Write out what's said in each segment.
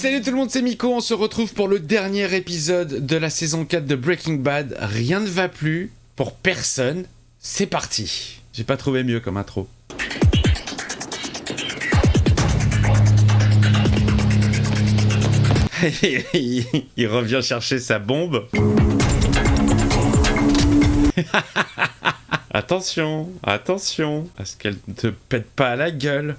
Salut tout le monde, c'est Miko, on se retrouve pour le dernier épisode de la saison 4 de Breaking Bad. Rien ne va plus pour personne, c'est parti. J'ai pas trouvé mieux comme intro. Il revient chercher sa bombe. Attention, attention, à ce qu'elle ne te pète pas à la gueule.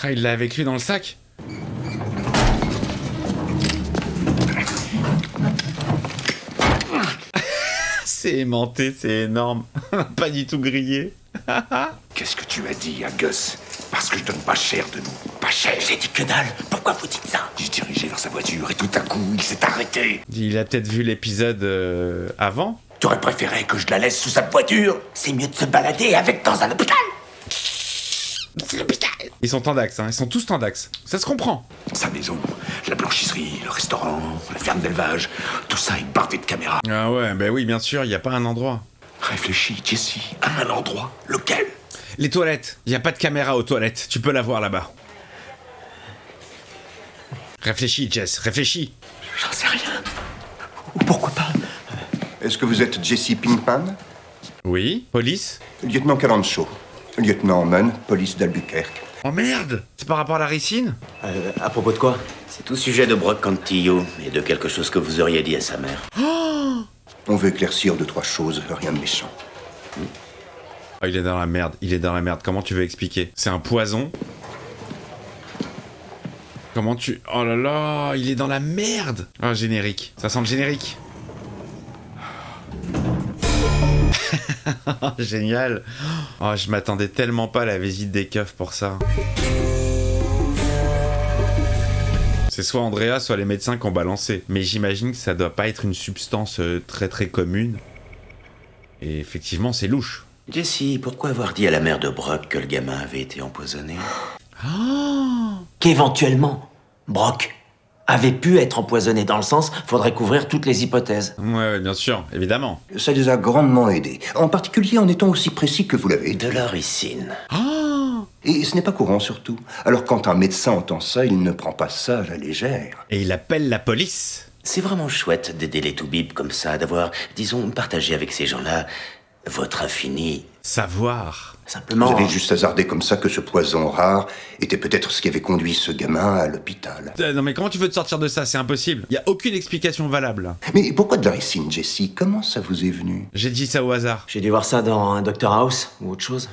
Ah, il l'a avec lui dans le sac. C'est aimanté, c'est énorme. Pas du tout grillé. Qu'est-ce que tu as dit à Gus? Parce que je donne pas cher de nous. Pas cher. J'ai dit que dalle. Pourquoi vous dites ça? Il se dirigeait vers sa voiture et tout à coup, il s'est arrêté. Il a peut-être vu l'épisode avant. T'aurais préféré que je la laisse sous sa voiture? C'est mieux de se balader avec dans un hôpital. C'est l'hôpital. Ils sont tendax, hein. Ils sont tous tendax. Ça se comprend. Sa maison, la blanchisserie, le restaurant, la ferme d'élevage, tout ça est bardé de caméras. Ah ouais, bah oui, bien sûr, il n'y a pas un endroit. Réfléchis, Jesse, à un endroit. Lequel? Les toilettes. Il n'y a pas de caméra aux toilettes. Tu peux la voir là-bas. Réfléchis, Jess, réfléchis. J'en sais rien. Pourquoi pas? Est-ce que vous êtes Jesse Pinkman? Oui, police. Lieutenant Carancho. Lieutenant Munn, police d'Albuquerque. Oh merde. C'est par rapport à la ricine? À propos de quoi? C'est tout sujet de Brock Cantillo et de quelque chose que vous auriez dit à sa mère. On veut éclaircir 2-3 choses, rien de méchant. Oh, il est dans la merde, il est dans la merde. Comment tu veux expliquer? C'est un poison. Comment tu... Oh là là, il est dans la merde. Oh, générique. Ça sent le générique. Génial. Oh, je m'attendais tellement pas à la visite des keufs pour ça. C'est soit Andrea, soit les médecins qui ont balancé. Mais j'imagine que ça doit pas être une substance très très commune. Et effectivement, c'est louche. Jesse, pourquoi avoir dit à la mère de Brock que le gamin avait été empoisonné? Qu'éventuellement, Brock avait pu être empoisonné. Dans le sens, faudrait couvrir toutes les hypothèses. Ouais, bien sûr, évidemment. Ça les a grandement aidés, en particulier en étant aussi précis que vous l'avez été. De la ricine. Et ce n'est pas courant surtout. Alors quand un médecin entend ça, il ne prend pas ça à la légère. Et il appelle la police. C'est vraiment chouette d'aider les toubibs comme ça, d'avoir, disons, partagé avec ces gens-là votre infini Savoir. Simplement... Vous avez juste hasardé comme ça que ce poison rare était peut-être ce qui avait conduit ce gamin à l'hôpital. Non mais comment tu veux te sortir de ça? C'est impossible. Il y a aucune explication valable. Mais pourquoi de la ricine, Jesse? Comment ça vous est venu? J'ai dit ça au hasard. J'ai dû voir ça dans un Dr House ou autre chose.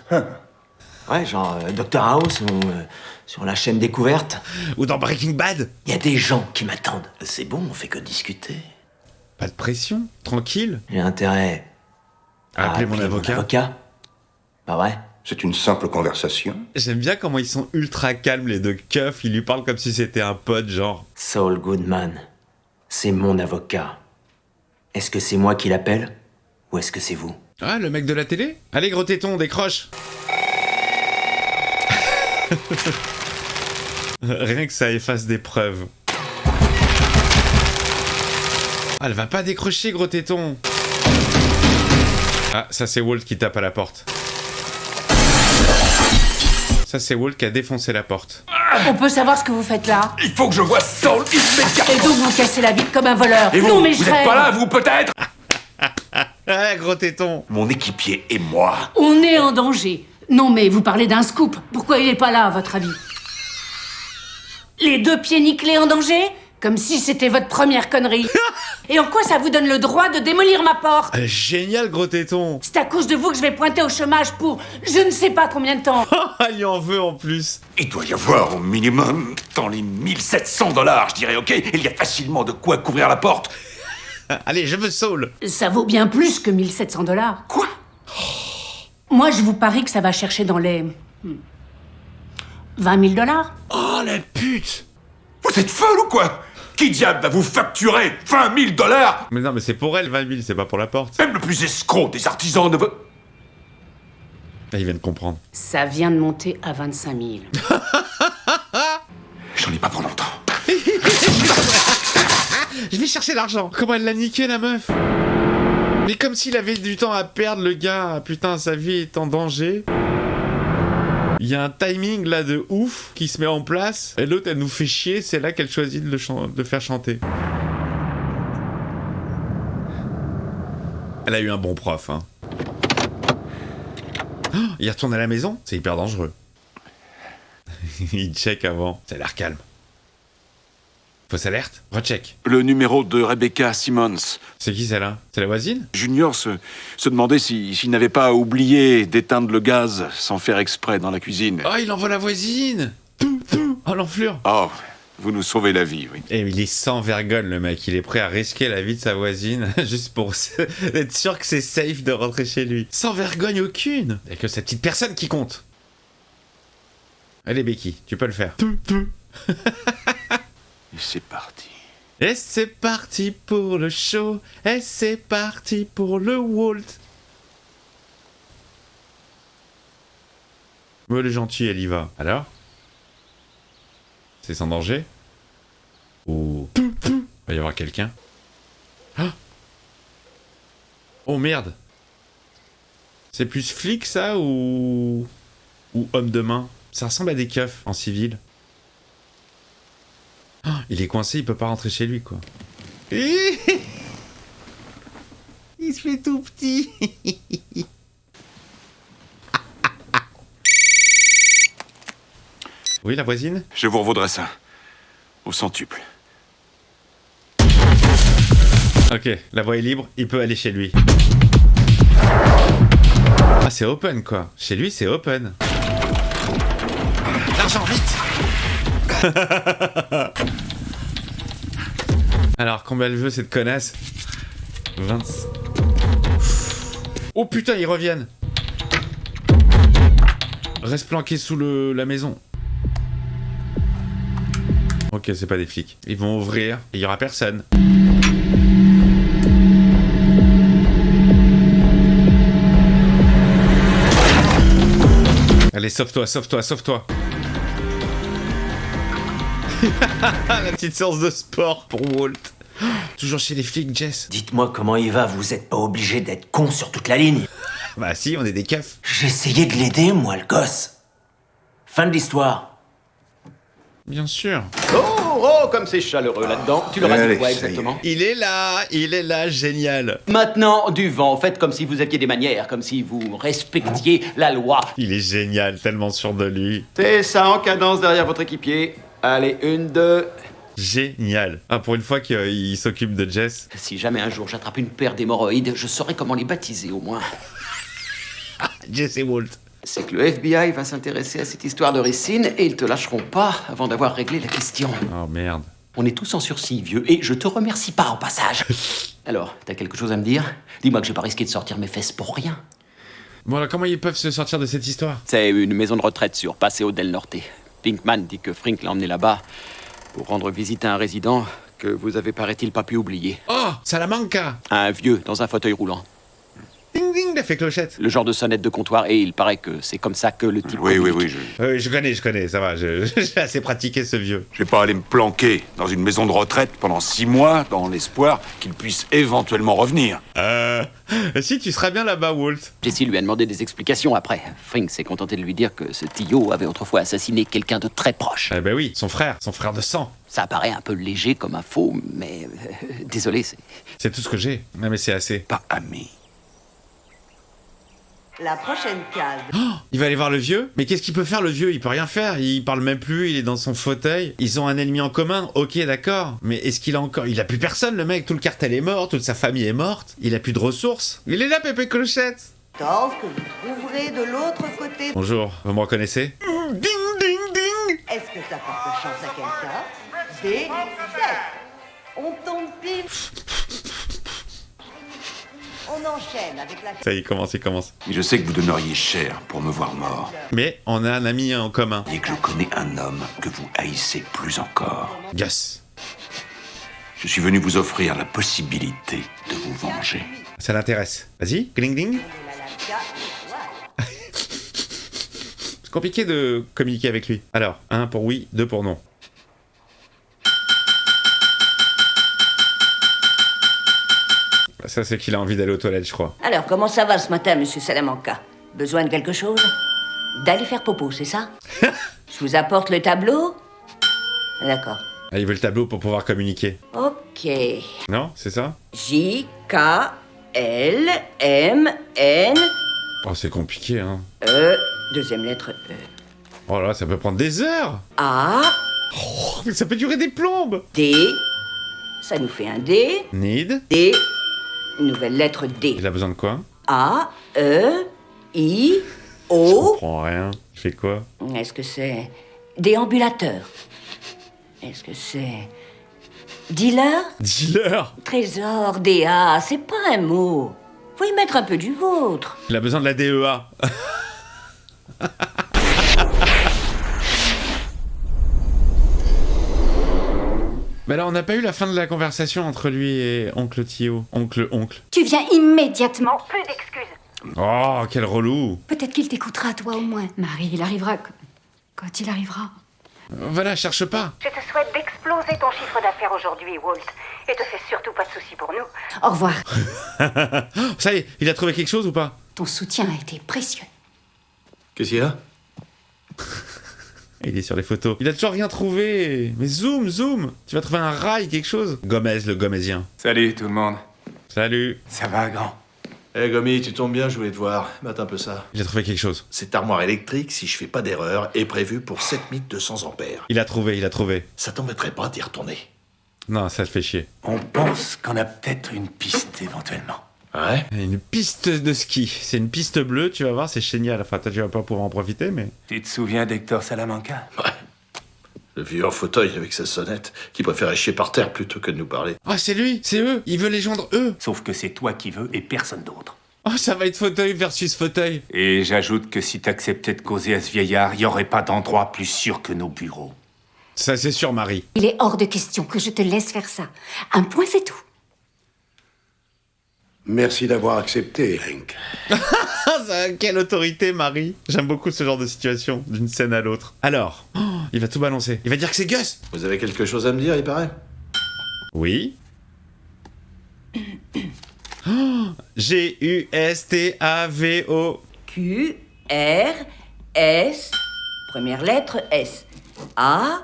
Ouais, genre Dr House ou sur la chaîne Découverte. Ou dans Breaking Bad. Il y a des gens qui m'attendent. C'est bon, on fait que discuter. Pas de pression. Tranquille. J'ai intérêt À appeler mon avocat. Pas vrai? C'est une simple conversation. J'aime bien comment ils sont ultra calmes les deux keufs. Ils lui parlent comme si c'était un pote, genre. Saul Goodman, c'est mon avocat. Est-ce que c'est moi qui l'appelle? Ou est-ce que c'est vous? Ah, le mec de la télé? Allez, gros téton, décroche. Rien que ça efface des preuves. Ah, elle va pas décrocher, gros téton. Ah, ça c'est Walt qui tape à la porte. Ça c'est Walt qui a défoncé la porte. On peut savoir ce que vous faites là? Il faut que je vois Saul immédiatement. Et donc vous cassez la vitre comme un voleur. Et vous, Non mais vous je êtes rêve. pas là, vous, peut-être? Ah, gros téton. Mon équipier et moi. On est en danger. Non mais vous parlez d'un scoop. Pourquoi il est pas là à votre avis? Les deux pieds nickelés en danger? Comme si c'était votre première connerie. Et en quoi ça vous donne le droit de démolir ma porte? Génial, gros téton. C'est à cause de vous que je vais pointer au chômage pour je ne sais pas combien de temps. Il y en veut en plus. Il doit y avoir au minimum dans les $1700, je dirais, ok? Il y a facilement de quoi couvrir la porte. Allez, je veux Saul. Ça vaut bien plus que $1700. Quoi? Moi je vous parie que ça va chercher dans les... 20 000 $. Oh, la pute. Vous êtes folle ou quoi? Qui diable va vous facturer 20 000 $? Mais non, mais c'est pour elle, 20 000, c'est pas pour la porte. Même le plus escroc des artisans ne veut... Là, il vient de comprendre. Ça vient de monter à 25 000. J'en ai pas pour longtemps. Je vais chercher l'argent. Comment elle l'a niqué, la meuf? Mais comme s'il avait du temps à perdre, le gars. Putain, sa vie est en danger. Il y a un timing là de ouf qui se met en place. Et l'autre, elle nous fait chier. C'est là qu'elle choisit de le faire chanter. Elle a eu un bon prof, hein. Oh, il retourne à la maison. C'est hyper dangereux. Il check avant. Ça a l'air calme. Fausse alerte. Recheck. Le numéro de Rebecca Simmons. C'est qui celle-là? C'est la voisine? Junior se demandait s'il n'avait pas oublié d'éteindre le gaz sans faire exprès dans la cuisine. Oh, il envoie la voisine. Oh, l'enflure. Oh, vous nous sauvez la vie, oui. Et il est sans vergogne, le mec. Il est prêt à risquer la vie de sa voisine juste pour être sûr que c'est safe de rentrer chez lui. Sans vergogne aucune. Il n'y a que cette petite personne qui compte. Allez, Becky, tu peux le faire. Et c'est parti. Et c'est parti pour le show. Et c'est parti pour le Walt. Mais elle est gentille, elle y va. Alors? C'est sans danger? Ou... Il va y avoir quelqu'un. Ah! Oh merde! C'est plus flic ça ou homme de main? Ça ressemble à des keufs en civil. Oh, il est coincé, il peut pas rentrer chez lui quoi. Il se fait tout petit. Oui, la voisine? Je vous revaudrai ça. Au centuple. Ok, la voie est libre, il peut aller chez lui. Ah, c'est open quoi. Chez lui, c'est open. L'argent, vite. Alors, combien elle veut cette connasse? 20... Oh putain, ils reviennent. Reste planqué sous la maison. Ok, c'est pas des flics. Ils vont ouvrir et il y aura personne. Allez, sauve-toi, sauve-toi, sauve-toi. La petite séance de sport pour Walt. Toujours chez les flics, Jess. Dites-moi comment il va, vous êtes pas obligé d'être con sur toute la ligne. Bah si, on est des keufs. J'ai essayé de l'aider, moi, le gosse. Fin de l'histoire. Bien sûr. Oh, comme c'est chaleureux là-dedans. Tu leur as dit Allez, quoi ça y est. exactement? Il est là, génial. Maintenant, du vent. Faites comme si vous aviez des manières, comme si vous respectiez la loi. Il est génial, tellement sûr de lui. C'est ça, en cadence derrière votre équipier. Allez, 1, 2... Génial. Ah, pour une fois qu'il s'occupe de Jess. Si jamais un jour j'attrape une paire d'hémorroïdes, je saurai comment les baptiser au moins. Jess et Walt. C'est que le FBI va s'intéresser à cette histoire de ricine et ils te lâcheront pas avant d'avoir réglé la question. Oh merde. On est tous en sursis, vieux, et je te remercie pas au passage. Alors, t'as quelque chose à me dire? Dis-moi que j'ai pas risqué de sortir mes fesses pour rien. Bon alors comment ils peuvent se sortir de cette histoire? C'est une maison de retraite sur Paseo del Norte. Pinkman dit que Frink l'a emmené là-bas pour rendre visite à un résident que vous avez, paraît-il, pas pu oublier. Oh, Salamanca. Un vieux dans un fauteuil roulant. Ding ding, l'effet clochette. Le genre de sonnette de comptoir, et il paraît que c'est comme ça que le type... Oui, communique. Je connais, ça va, j'ai assez pratiqué ce vieux. Je vais pas aller me planquer dans une maison de retraite pendant 6 mois dans l'espoir qu'il puisse éventuellement revenir. Si, tu seras bien là-bas, Walt. Jessie lui a demandé des explications après. Frink s'est contenté de lui dire que ce Tio avait autrefois assassiné quelqu'un de très proche. Eh ben oui, son frère de sang. Ça paraît un peu léger comme info, mais... désolé, c'est... C'est tout ce que j'ai. Non mais c'est assez. Pas ami. La prochaine case. Il va aller voir le vieux. Mais qu'est-ce qu'il peut faire le vieux? Il peut rien faire. Il parle même plus. Il est dans son fauteuil. Ils ont un ennemi en commun. Ok, d'accord. Mais est-ce qu'il a encore... Il a plus personne, le mec. Tout le cartel est mort. Toute sa famille est morte. Il a plus de ressources. Il est là, Pépé Clochette. Torse que vous trouverez de l'autre côté. Bonjour. Vous me reconnaissez? Ding, ding, ding. Est-ce que ça porte chance à quelqu'un? D7. On tombe pile. On enchaîne avec la... Ça y est, il commence. Et je sais que vous donneriez cher pour me voir mort. Mais on a un ami en commun. Et que je connais un homme que vous haïssez plus encore. Gus. Je suis venu vous offrir la possibilité de vous venger. Ça l'intéresse. Vas-y, ding ding. C'est compliqué de communiquer avec lui. Alors, 1 pour oui, 2 pour non. Ça, c'est qu'il a envie d'aller aux toilettes, je crois. Alors, comment ça va ce matin, monsieur Salamanca? Besoin de quelque chose? d'aller faire popo, c'est ça? Je vous apporte le tableau? D'accord. Ah, il veut le tableau pour pouvoir communiquer. Ok. Non, c'est ça? J-K-L-M-N... Oh, c'est compliqué, hein. Deuxième lettre E. Oh là, ça peut prendre des heures. A... Oh, mais ça peut durer des plombes. D... Ça nous fait un D. Need. D... Nouvelle lettre D. Il a besoin de quoi? A... E... I... Je O... comprends rien. Je fais quoi? Est-ce que c'est... déambulateur? Est-ce que c'est... dealer? Dealer. Trésor, DA, c'est pas un mot. Faut y mettre un peu du vôtre. Il a besoin de la DEA. Mais là, on n'a pas eu la fin de la conversation entre lui et Oncle Thio. Oncle. Tu viens immédiatement. Plus d'excuses. Oh, quel relou. Peut-être qu'il t'écoutera, toi au moins. Marie, il arrivera quand il arrivera. Voilà, cherche pas. Je te souhaite d'exploser ton chiffre d'affaires aujourd'hui, Walt. Et te fais surtout pas de soucis pour nous. Au revoir. Ça y est, il a trouvé quelque chose ou pas? Ton soutien a été précieux. Qu'est-ce qu'il y a? Il est sur les photos. Il a toujours rien trouvé. Mais zoom. Tu vas trouver un rail, quelque chose. Gomez, le Gomésien. Salut tout le monde. Salut. Ça va, grand? Eh Gomi, tu tombes bien, je voulais te voir. Mate un peu ça. Il a trouvé quelque chose. Cette armoire électrique, si je fais pas d'erreur, est prévue pour 7200 ampères. Il a trouvé. Ça t'embêterait pas d'y retourner? Non, ça te fait chier. On pense qu'on a peut-être une piste éventuellement. Ouais? Une piste de ski. C'est une piste bleue, tu vas voir, c'est génial. Enfin, toi, tu vas pas pouvoir en profiter, mais... Tu te souviens d'Hector Salamanca? Ouais. Le vieux en fauteuil avec sa sonnette, qui préférait chier par terre plutôt que de nous parler. Oh, c'est lui, c'est eux. Il veut les joindre eux. Sauf que c'est toi qui veux et personne d'autre. Oh, ça va être fauteuil versus fauteuil. Et j'ajoute que si t'acceptais de causer à ce vieillard, y aurait pas d'endroit plus sûr que nos bureaux. Ça, c'est sûr, Marie. Il est hors de question que je te laisse faire ça. Un point, c'est tout. Merci d'avoir accepté, Hank. Quelle autorité, Marie. J'aime beaucoup ce genre de situation, d'une scène à l'autre. Alors, il va tout balancer. Il va dire que c'est Gus. Vous avez quelque chose à me dire, il paraît? Oui. G-U-S-T-A-V-O. Q-R-S... Première lettre S. A-E-I-O-U...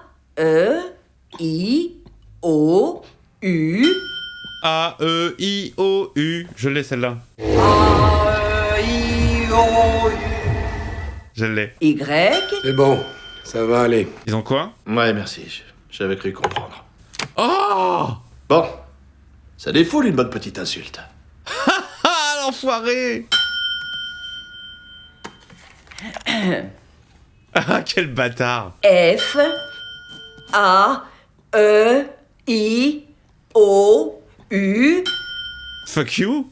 A-E-I-O-U. Je l'ai, celle-là. A-E-I-O-U... Je l'ai. Y... C'est bon, ça va aller. Ils ont quoi? Ouais, merci. J'avais cru comprendre. Oh! Bon. Ça défoule une bonne petite insulte. Ah, l'enfoiré! Ah, quel bâtard! F... A-E-I-O-U... Fuck you?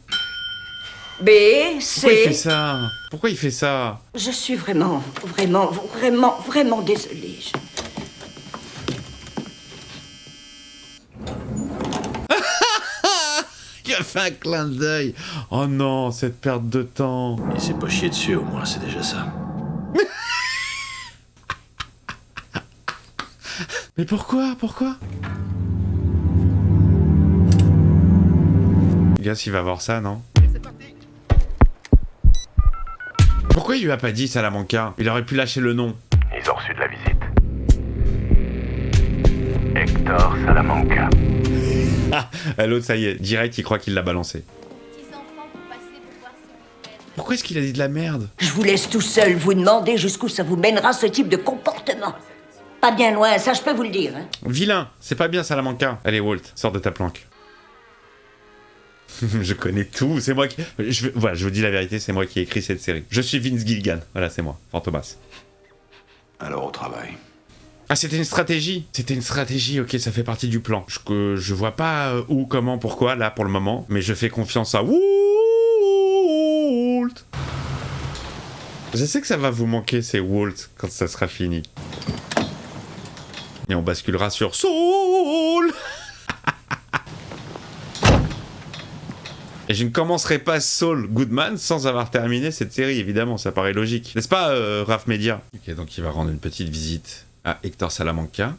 B, Pourquoi il fait C... ça? Pourquoi il fait ça? Je suis vraiment désolée. Il a fait un clin d'œil. Oh non, cette perte de temps. Il s'est pas chié dessus, au moins, c'est déjà ça. Mais pourquoi? Gus, il va voir ça, non? Pourquoi il lui a pas dit Salamanca? Il aurait pu lâcher le nom. Ils ont reçu de la visite. Hector Salamanca. Ah, l'autre, ça y est, direct, il croit qu'il l'a balancé. Pourquoi est-ce qu'il a dit de la merde? Je vous laisse tout seul vous demander jusqu'où ça vous mènera ce type de comportement. Pas bien loin, ça je peux vous le dire. Hein. Vilain, c'est pas bien Salamanca. Allez Walt, sors de ta planque. Je connais tout, c'est moi qui... Voilà, je vous dis la vérité, c'est moi qui ai écrit cette série. Je suis Vince Gilligan, voilà, c'est moi, Fantomas. Alors au travail. Ah, c'était une stratégie. C'était une stratégie, ok, ça fait partie du plan. Je vois pas où, comment, pourquoi, là, pour le moment, mais je fais confiance à Walt. Je sais que ça va vous manquer, ces Walt, quand ça sera fini. Et on basculera sur Saul. Et je ne commencerai pas Saul Goodman sans avoir terminé cette série, évidemment, ça paraît logique. N'est-ce pas, Raph Media? Ok, donc il va rendre une petite visite à Hector Salamanca.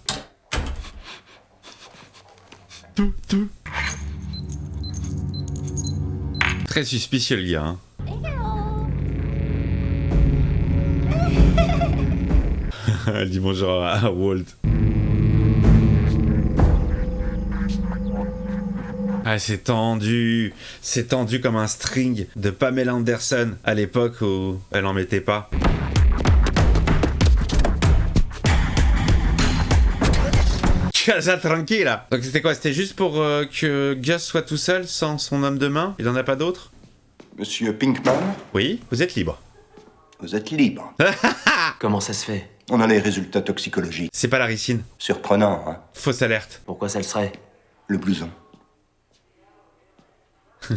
Très suspicieux, le gars, hein. Elle dit bonjour à Walt. Ah, c'est tendu comme un string de Pamela Anderson à l'époque où elle en mettait pas. Casa tranquilla. Donc c'était quoi? C'était juste pour que Gus soit tout seul sans son homme de main? Il en a pas d'autre? Monsieur Pinkman? Oui, vous êtes libre. Vous êtes libre. Comment ça se fait? On a les résultats toxicologiques. C'est pas la ricine. Surprenant, hein? Fausse alerte. Pourquoi ça le serait? Le blouson.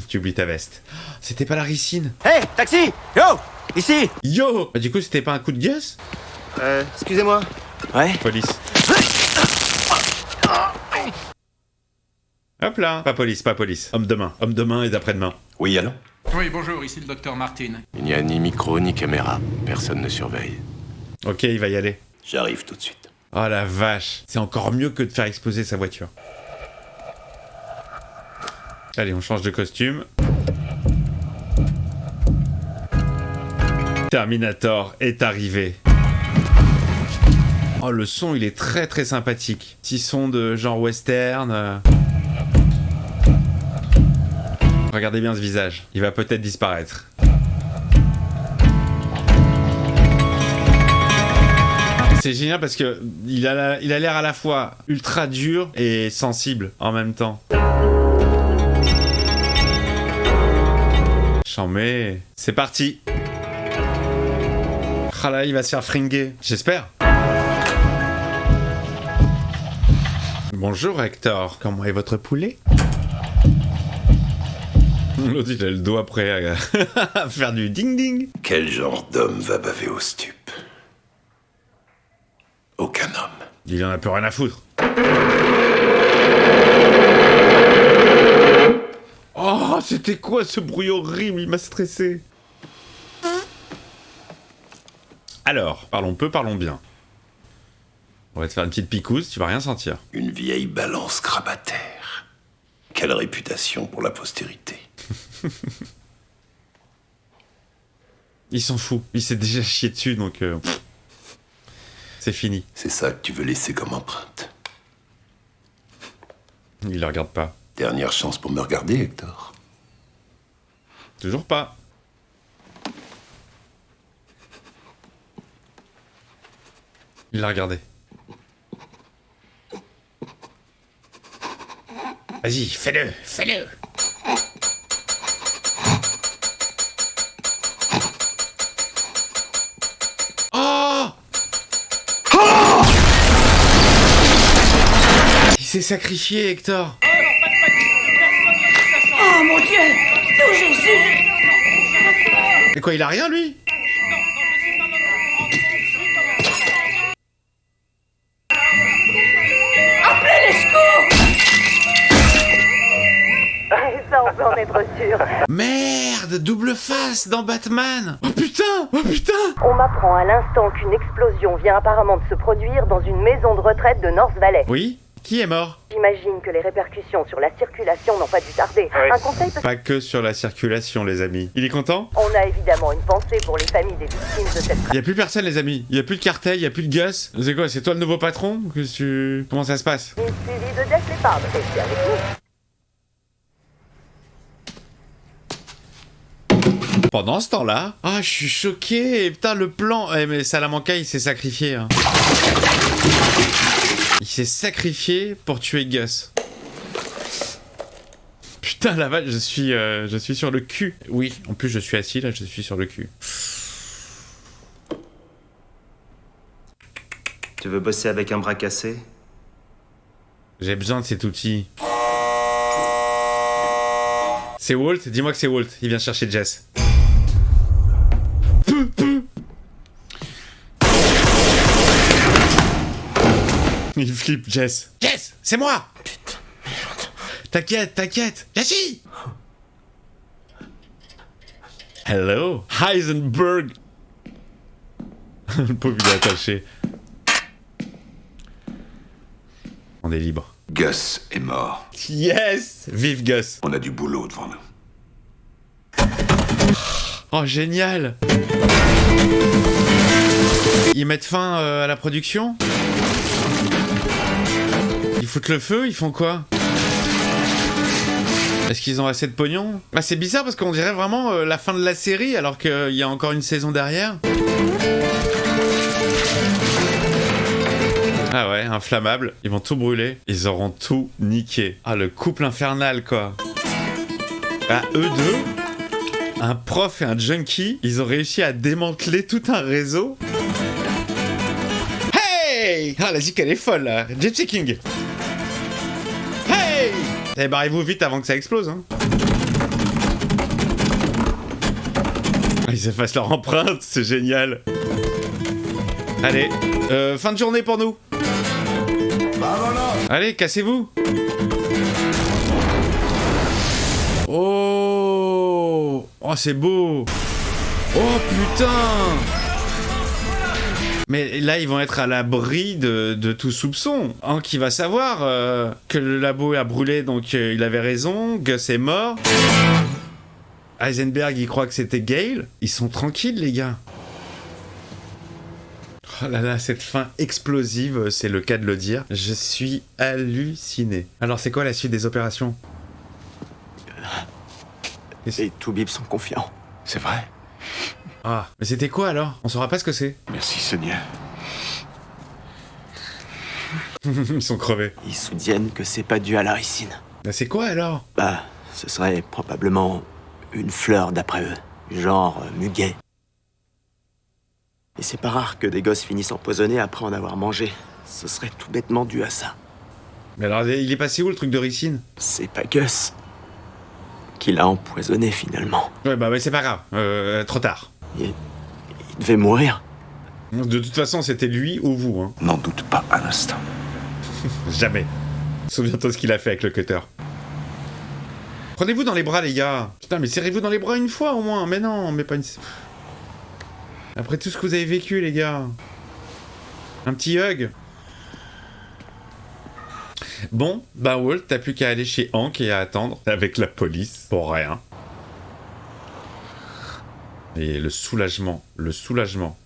Tu oublies ta veste. C'était pas la ricine. Hey, taxi! Yo! Ici! Yo! Bah, du coup, c'était pas un coup de Gus? Excusez-moi. Ouais? Police. Hop là. Pas police. Homme de main et d'après-demain. Oui, allô? Oui, bonjour, ici le docteur Martin. Il n'y a ni micro ni caméra. Personne ne surveille. Ok, il va y aller. J'arrive tout de suite. Oh la vache. C'est encore mieux que de faire exploser sa voiture. Allez, on change de costume. Terminator est arrivé. Oh, le son, il est très très sympathique. Petit son de genre western. Regardez bien ce visage. Il va peut-être disparaître. C'est génial parce que il a l'air à la fois ultra dur et sensible en même temps. Chambé. C'est parti. Ah là, il va se faire fringuer. J'espère. Bonjour Hector, comment est votre poulet? L'autre il a le doigt prêt à faire du ding-ding. Quel genre d'homme va baver au stup? Aucun homme. Il en a plus rien à foutre. Oh, c'était quoi ce bruit horrible? Il m'a stressé. Alors, parlons peu, parlons bien. On va te faire une petite picouse, tu vas rien sentir. Une vieille balance grabataire. Quelle réputation pour la postérité. Il s'en fout, il s'est déjà chié dessus, donc c'est fini. C'est ça que tu veux laisser comme empreinte. Il le regarde pas. Dernière chance pour me regarder, Hector. Toujours pas. Il l'a regardé. Vas-y, fais-le. Oh! Oh! Il s'est sacrifié, Hector. Oh mon Dieu! Oh Jésus! Et quoi, il a rien, lui? Appelez les secours! Ça, on peut en être sûr. Merde, double face dans Batman. Oh putain. On m'apprend à l'instant qu'une explosion vient apparemment de se produire dans une maison de retraite de North Valley. Oui? Qui est mort? J'imagine que les répercussions sur la circulation n'ont pas dû tarder. Un conseil peut... Pas que sur la circulation, les amis. Il est content? On a évidemment une pensée pour les familles des victimes de cette... Il y a plus personne, les amis. Il y a plus de cartel, il y a plus de Gus. C'est quoi? C'est toi le nouveau patron? Comment ça se passe? Une suivi de Def Leppard. Restez avec nous. Pendant ce temps-là... Ah, je suis choqué. Putain, le plan... mais Salamanca, il s'est sacrifié. Hein. Il s'est sacrifié pour tuer Gus. Putain, la vache, je suis sur le cul. Oui, en plus, je suis assis, là, je suis sur le cul. Tu veux bosser avec un bras cassé? J'ai besoin de cet outil. C'est Walt? Dis-moi que c'est Walt. Il vient chercher Jess. Il flippe Jess. Jess, c'est moi! Putain, merde. T'inquiète. Jessie! Hello, Heisenberg. Le pauvre, il est attaché. On est libre. Gus est mort. Yes! Vive Gus. On a du boulot devant nous. Oh, génial! Ils mettent fin à la production? Ils foutent le feu? Ils font quoi? Est-ce qu'ils ont assez de pognon? Bah c'est bizarre parce qu'on dirait vraiment la fin de la série alors qu'il y a encore une saison derrière. Ah ouais, inflammable. Ils vont tout brûler. Ils auront tout niqué. Ah, le couple infernal, quoi. Ah, eux deux, un prof et un junkie, ils ont réussi à démanteler tout un réseau. Hey! Ah, la zik, elle est folle, là. Gypsy King. Hey! Eh, barrez-vous vite avant que ça explose, hein. Ils effacent leur empreinte, c'est génial. Allez, fin de journée pour nous. Allez, cassez-vous. Oh, c'est beau. Oh putain. Mais là, ils vont être à l'abri de tout soupçon. Hank, il va savoir que le labo a brûlé, donc il avait raison. Gus est mort. Heisenberg, il croit que c'était Gale. Ils sont tranquilles, les gars. Oh là là, cette fin explosive, c'est le cas de le dire. Je suis halluciné. Alors, c'est quoi la suite des opérations? Les Toubibs sont confiants. C'est vrai? Ah, mais c'était quoi alors? On saura pas ce que c'est. Merci, Sonia. Ils sont crevés. Ils soutiennent que c'est pas dû à la ricine. Bah, c'est quoi alors? Bah, ce serait probablement une fleur d'après eux. Genre muguet. Et c'est pas rare que des gosses finissent empoisonnés après en avoir mangé. Ce serait tout bêtement dû à ça. Mais alors, il est passé où le truc de ricine? C'est pas Gus qui l'a empoisonné finalement. Ouais, bah c'est pas grave. Trop tard. Il devait mourir. De toute façon, c'était lui ou vous, hein. N'en doute pas un instant. Jamais. Souviens-toi ce qu'il a fait avec le cutter. Prenez-vous dans les bras, les gars. Putain, mais serrez-vous dans les bras une fois au moins. Mais non, mais pas une... Après tout ce que vous avez vécu, les gars. Un petit hug. Bon, bah Walt, t'as plus qu'à aller chez Hank et à attendre avec la police pour rien. Et le soulagement, le soulagement.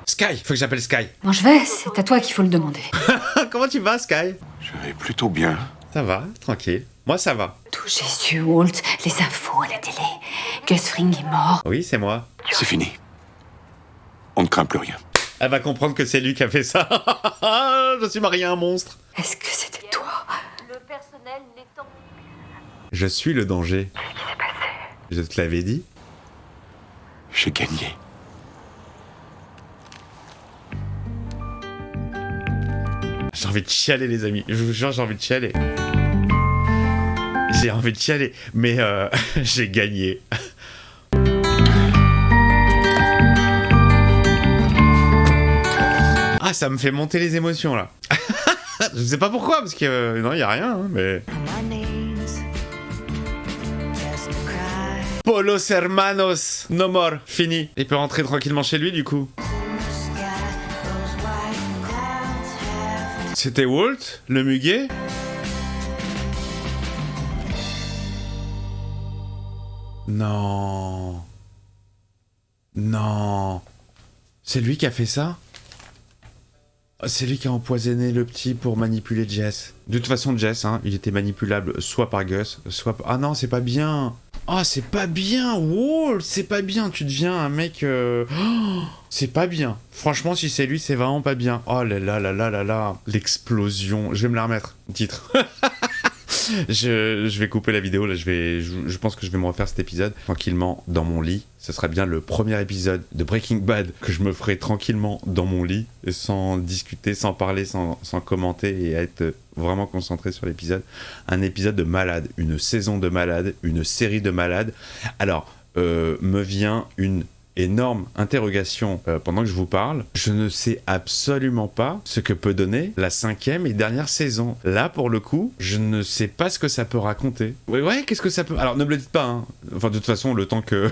Sky, faut que j'appelle Sky. Bon, je vais, c'est à toi qu'il faut le demander. Comment tu vas, Sky? Je vais plutôt bien. Ça va, tranquille. Moi, ça va. Tout Jésus, Walt, les infos à la télé. Gus Fring est mort. Oui, c'est moi. C'est fini. On ne craint plus rien. Elle va comprendre que c'est lui qui a fait ça. Je suis marié à un monstre. Est-ce que c'était toi? Le personnel n'étant... Je suis le danger. Qu'est-ce qui s'est passé? Je te l'avais dit. J'ai gagné. J'ai envie de chialer, les amis. Je vous jure, j'ai envie de chialer. J'ai envie de chialer. Mais j'ai gagné. Ah, ça me fait monter les émotions, là. Je sais pas pourquoi, parce que... non, y a rien, hein, mais... Polos hermanos, no more, fini. Il peut rentrer tranquillement chez lui, du coup. C'était Walt, le muguet? Non. Non. C'est lui qui a fait ça? C'est lui qui a empoisonné le petit pour manipuler Jess. De toute façon, Jess, hein, il était manipulable soit par Gus, soit par... Ah non, c'est pas bien. Ah, c'est pas bien, Walt, c'est pas bien. Tu deviens un mec... Oh, c'est pas bien. Franchement, si c'est lui, c'est vraiment pas bien. Oh là là là là là là. L'explosion. Je vais me la remettre. Titre. Je vais couper la vidéo, là, je pense que je vais me refaire cet épisode tranquillement dans mon lit. Ce sera bien le premier épisode de Breaking Bad que je me ferai tranquillement dans mon lit, sans discuter, sans parler, sans commenter et être vraiment concentré sur l'épisode. Un épisode de malade, une saison de malade, une série de malades. Alors, me vient une énorme interrogation pendant que je vous parle. Je ne sais absolument pas ce que peut donner la 5e et dernière saison. Là, pour le coup, je ne sais pas ce que ça peut raconter. Ouais, qu'est-ce que ça peut... Alors, ne me le dites pas, hein. Enfin, de toute façon, le temps que...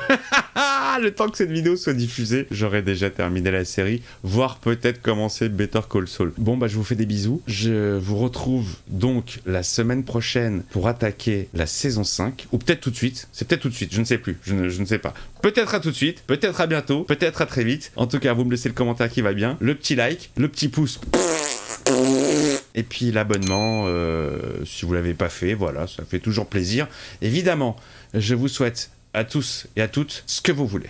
Le temps que cette vidéo soit diffusée, j'aurai déjà terminé la série, voire peut-être commencé Better Call Saul. Bon, bah je vous fais des bisous. Je vous retrouve donc la semaine prochaine pour attaquer la saison 5, ou peut-être tout de suite. C'est peut-être tout de suite, je ne sais plus, je ne sais pas. Peut-être à tout de suite, peut-être à bientôt, peut-être à très vite. En tout cas, vous me laissez le commentaire qui va bien, le petit like, le petit pouce. Et puis l'abonnement, si vous l'avez pas fait, voilà, ça fait toujours plaisir. Évidemment, je vous souhaite à tous et à toutes ce que vous voulez.